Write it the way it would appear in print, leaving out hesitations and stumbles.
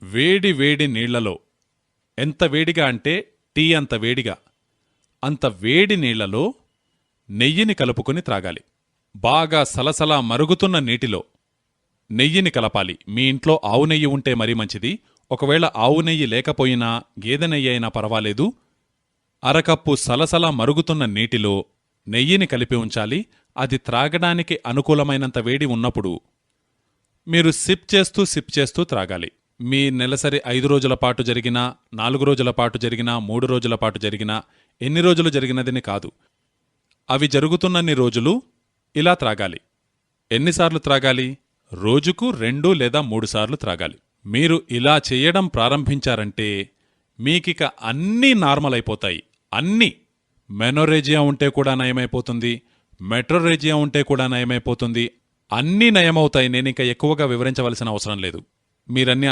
వేడి వేడి నీళ్లలో, ఎంత వేడిగా అంటే టీ అంత వేడిగా, అంత వేడి నీళ్లలో నెయ్యిని కలుపుకుని త్రాగాలి. బాగా సలసలా మరుగుతున్న నీటిలో నెయ్యిని కలపాలి. మీ ఇంట్లో ఆవు నెయ్యి ఉంటే మరీ మంచిది. ఒకవేళ ఆవు నెయ్యి లేకపోయినా గేదె నెయ్యి అయినా పర్వాలేదు. అరకప్పు సలసలా మరుగుతున్న నీటిలో నెయ్యిని కలిపి ఉంచాలి. అది త్రాగడానికి అనుకూలమైనంత వేడి ఉన్నప్పుడు మీరు సిప్ చేస్తూ త్రాగాలి. మీ నెలసరి 5 రోజుల పాటు జరిగినా, 4 రోజుల పాటు జరిగినా, 3 రోజుల పాటు జరిగినా, ఎన్ని రోజులు జరిగినదని కాదు, అవి జరుగుతున్నన్ని రోజులు ఇలా త్రాగాలి. ఎన్నిసార్లు త్రాగాలి? రోజుకు 2 లేదా 3 సార్లు త్రాగాలి. మీరు ఇలా చెయ్యడం ప్రారంభించారంటే మీకిక అన్నీ నార్మల్ అయిపోతాయి. అన్నీ. మెనోరేజియా ఉంటే కూడా నయమైపోతుంది, మెట్రోరేజియా ఉంటే కూడా నయమైపోతుంది. అన్నీ నయమవుతాయి. నేనింక ఎక్కువగా వివరించవలసిన అవసరం లేదు. మీరన్నీ